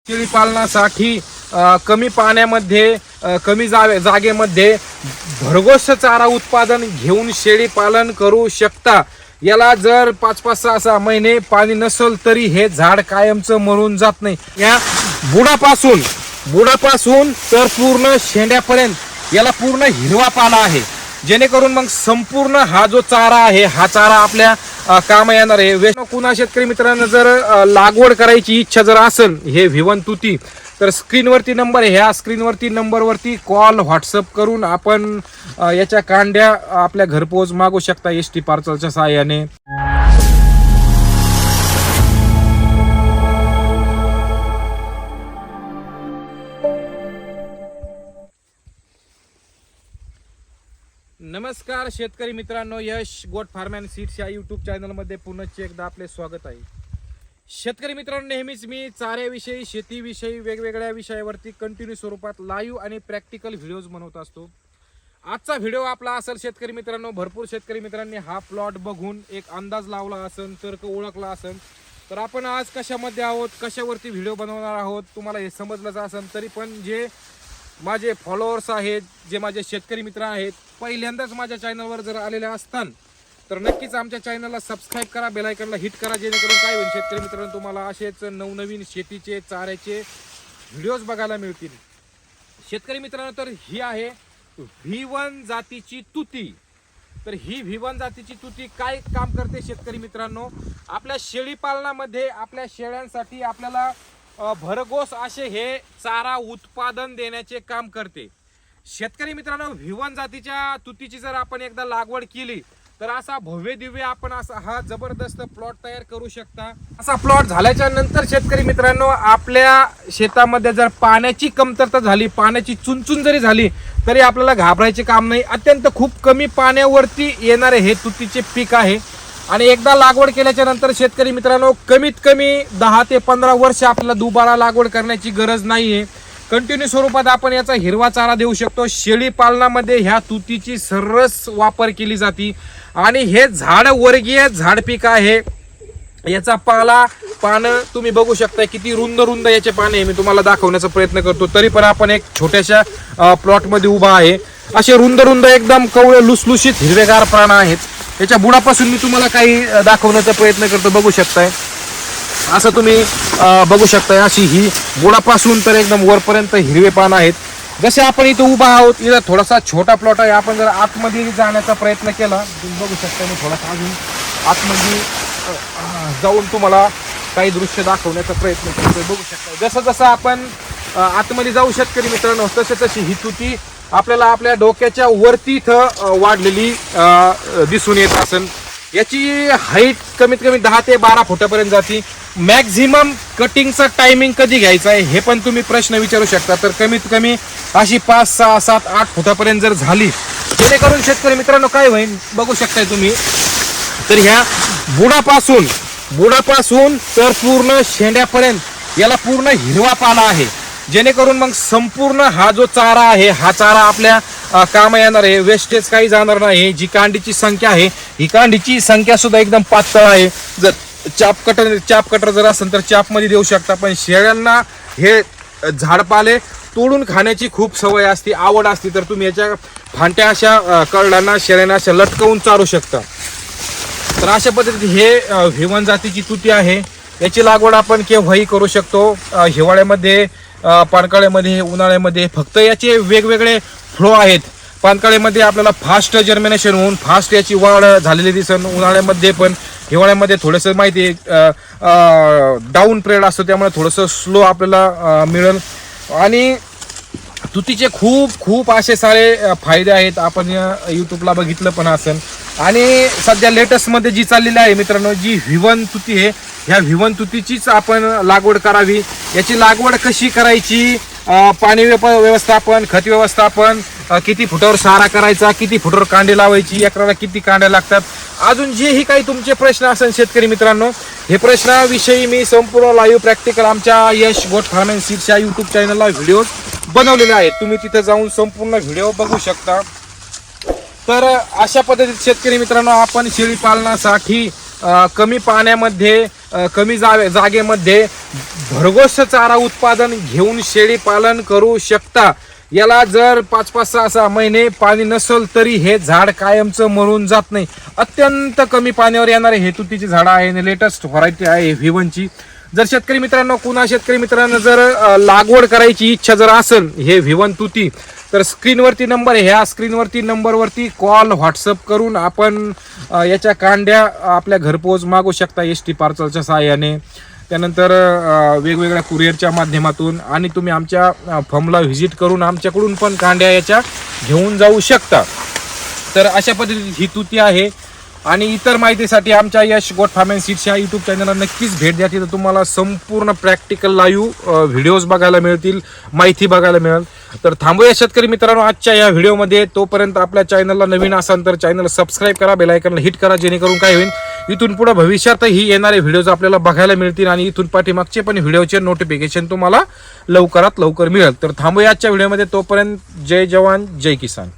शेळी पालनासाठी कमी पाण्यामध्ये कमी जागेमध्ये भरघोस चारा उत्पादन घेऊन शेळी पालन करू शकता। याला जर 5-5, 6-6 महिने पाणी नसेल तरी हे झाड कायमचं मरून जात नाही। या बुडापासून तर पूर्ण शेंड्यापर्यंत याला पूर्ण हिरवा पाला आहे, जेणेकरून मग संपूर्ण हा जो चारा आहे हा चारा आपल्या काम येणार आहे। कुणा शेतकरी मित्रांना जर लागवड करायची इच्छा जर असेल हे V1 तुती, तर स्क्रीनवरती नंबर आहे, ह्या स्क्रीनवरती नंबरवरती कॉल व्हॉट्सअप करून आपण याच्या कांड्या आपल्या घरपोच मागू शकता ST पार्सलच्या सहाय्याने। नमस्कार शेतकरी मित्रांनो, यश गोट फार्म अँड सीड्स या यूट्यूब चॅनलमध्ये पुन्हा एकदा आपले स्वागत आहे। शेतकरी मित्रांनो, नेहमीच मी चाऱ्याविषयी, शेतीविषयी, वेगवेगळ्या विषयावरती कंटिन्यू स्वरूपात लाईव्ह आणि प्रॅक्टिकल व्हिडिओज बनवत असतो। आजचा व्हिडिओ आपला असेल शेतकरी मित्रांनो, भरपूर शेतकरी मित्रांनी हा प्लॉट बघून एक अंदाज लावला असेल, तर्क ओळखला असेल, तर आपण आज कशामध्ये आहोत, कशावरती व्हिडिओ बनवणार आहोत तुम्हाला हे समजलंच असेल। तरी पण जे माझे फॉलोअर्स आहेत, जे माझे शेतकरी मित्र आहेत, पहिल्यांदाच माझ्या चॅनलवर जर आलेले असतात तर नक्कीच आमच्या चॅनलला सबस्क्राईब करा, बेल आयकॉनला हिट करा, जेणेकरून काय होईल शेतकरी मित्रांनो तुम्हाला असेच नवनवीन शेतीचे चाऱ्याचे व्हिडिओज बघायला मिळतील। शेतकरी मित्रांनो, तर ही आहे V1 जातीची तुती। तर ही V1 जातीची तुती काय काम करते शेतकरी मित्रांनो, आपल्या शेळी पालनामध्ये आपल्या शेळ्यांसाठी आपल्याला भरघोस असे हे चारा उत्पादन देण्याचे काम करते। शेतकरी मित्रांनो, V1 जातीच्या तुतीची जर आपण एकदा लागवड केली तर असा भव्य दिव्य आपण असा हा जबरदस्त प्लॉट तयार करू शकता। असा प्लॉट झाल्याच्या नंतर शेतकरी मित्रांनो, आपल्या शेतामध्ये जर पाण्याची कमतरता झाली, पाण्याची चुनचुन जरी झाली तरी आपल्याला घाबरायचे काम नाही। अत्यंत खूप कमी पाण्यावरती येणारे हे तुतीचे पीक आहे आणि एकदा लागवड केल्याच्या नंतर शेतकरी मित्रांनो कमीत कमी 10 ते 15 वर्ष आपल्याला दुबारा लागवड करण्याची गरज नाहीये। कंटिन्यू स्वरूपात आपण याचा हिरवा चारा देऊ शकतो। शेळी पालनामध्ये ह्या तुतीची सर्रास वापर केली जाते आणि हे झाड वर्गीय झाड पीक आहे। याचा पानं तुम्ही बघू शकता किती रुंद रुंद याचे पाने, मी तुम्हाला दाखवण्याचा प्रयत्न करतो तरी पण आपण एक छोट्याशा प्लॉट मध्ये उभा आहे। असे रुंद रुंद एकदम कवळे लुसलुशीत हिरवेगार पानं आहेत। याच्या बुडापासून मी तुम्हाला काही दाखवण्याचा प्रयत्न करतो, बघू शकताय असं तुम्ही बघू शकताय। अशी ही बुडापासून तर एकदम वरपर्यंत हिरवे पान आहेत। जसे आपण इथं उभा आहोत, इथं थोडासा छोटा प्लॉट आहे, आपण जर आतमध्ये जाण्याचा प्रयत्न केला तुम्ही बघू शकता, मी थोडासा अजून आतमध्ये जाऊन तुम्हाला काही दृश्य दाखवण्याचा प्रयत्न करतोय, बघू शकता। जसं जसं आपण आतमध्ये जाऊ शेतकरी मित्रांनो, तशी ही तुती आपल्याला आपल्या डोक्याच्या वरती इथं वाढलेली दिसून येत असेल। याची हाईट कमीत कमी 10 ते 12 फुटापर्यंत जाते। मॅक्झिमम कटिंगचा टायमिंग कधी घ्यायचा आहे हे पण तुम्ही प्रश्न विचारू शकता, तर कमीत कमी अशी 5, 6, 7, 8 फुटापर्यंत जर झाली, जेणेकरून शेतकरी मित्रांनो काय होईल बघू शकताय तुम्ही, तर ह्या बुडापासून तर पूर्ण शेंड्यापर्यंत याला पूर्ण हिरवा पाला आहे, जेणेकरून मग संपूर्ण हा जो चारा आहे हा चारा आपल्या काम येणार आहे, वेस्टेज काही जाणार नाही। जी कांडीची संख्या आहे ही कांडीची संख्या सुद्धा एकदम पातळ आहे। जर चाप कटर जर असेल तर चाप मध्ये देऊ शकता, पण शेळ्यांना हे झाडपाले तोडून खाण्याची खूप सवय असते, आवड असते, तर तुम्ही याच्या फांट्या अशा कळडांना शेळ्यांना अशा लटकवून चारू शकता। तर अशा पद्धतीने हे V1 जातीची तुती आहे। याची लागवड आपण केव्हाही करू शकतो, हिवाळ्यामध्ये, पानकाळ्यामध्ये, उन्हाळ्यामध्ये। फक्त याचे वेगवेगळे फ्लो आहेत। पानकाळ्यामध्ये आपल्याला फास्ट जर्मिनेशन होऊन फास्ट याची वाढ झालेली दिसेल, उन्हाळ्यामध्ये पण, हिवाळ्यामध्ये थोडंसं माहिती डाऊन पिरियड असतो त्यामुळे थोडंसं स्लो आपल्याला मिळेल। आणि तुतीचे खूप असे सारे फायदे आहेत, आपण यूट्यूबला बघितलं पण असेल। आणि सध्या लेटेस्टमध्ये जी चाललेली आहे मित्रांनो, जी V1 तुती आहे, ह्या V1 तुतीचीच आपण लागवड करावी। याची लागवड कशी करायची, पाणी व्यवस्थापन, खत व्यवस्थापन, किती फुटावर सारा करायचा, किती फुटावर कांडे लावायची, एकराला किती कांड्या लागतात, अजून जेही काही तुमचे प्रश्न असेल शेतकरी मित्रांनो, हे प्रश्नाविषयी मी संपूर्ण लाईव्ह प्रॅक्टिकल आमच्या यश गोट फार्म अँड सीड्स या यूट्यूब चॅनलला व्हिडिओज बनवलेले आहेत। तुम्ही तिथे जाऊन संपूर्ण व्हिडिओ बघू शकता। तर अशा पद्धतीत शेतकरी मित्रांनो आपण शेळी पालनासाठी कमी पाण्यामध्ये कमी जागेमध्ये भरघोस चारा उत्पादन घेऊन शेळी पालन करू शकता. याला जर 5-6 महिने पाणी नसेल तरी हे झाड कायमचं मरून जात नाही. अत्यंत कमी पाण्यावर येणारे हे तुतीची झाडं आहे. लेटेस्ट व्हरायटी आहे V1ची. जर शेतकरी मित्रांनो, शेतकरी मित्रांनो जर लागवड करायची इच्छा जर असेल हे V1 तुती, तर स्क्रीनवरती नंबर आहे, ह्या स्क्रीनवरती नंबरवरती कॉल व्हॉट्सअप करून आपण याच्या कांड्या आपल्या घरपोच मागू शकता ST पार्सलच्या सहाय्याने. त्यानंतर वेगवेगळ्या कुरिअरच्या माध्यमातून, आणि तुम्ही आमच्या फर्मला व्हिजिट करून आमच्याकडून पण कांड्या याच्या घेऊन जाऊ शकता. तर अशा पद्धतीने ही तुती आहे. आणि इतर माहितीसाठी आमच्या यश गोट फार्म अँड सीड्स या यूट्यूब चॅनलला नक्कीच भेट द्या. तिथं तुम्हाला संपूर्ण प्रॅक्टिकल लाईव्ह व्हिडिओज बघायला मिळतील, माहिती बघायला मिळेल. तर थांबूया शेतकरी मित्रांनो आजच्या या व्हिडिओमध्ये. तोपर्यंत आपल्या चॅनलला नवीन असाल तर चॅनल सबस्क्राईब करा, बेल आयकॉनला हिट करा, जेणेकरून काय होईल इथून पुढे भविष्यातही येणारे व्हिडिओज आपल्याला बघायला मिळतील आणि इथून पाठीमागचे पण व्हिडिओचे नोटिफिकेशन तुम्हाला लवकरात लवकर मिळेल. तर थांबूया आजच्या व्हिडिओमध्ये. तोपर्यंत जय जवान जय किसान.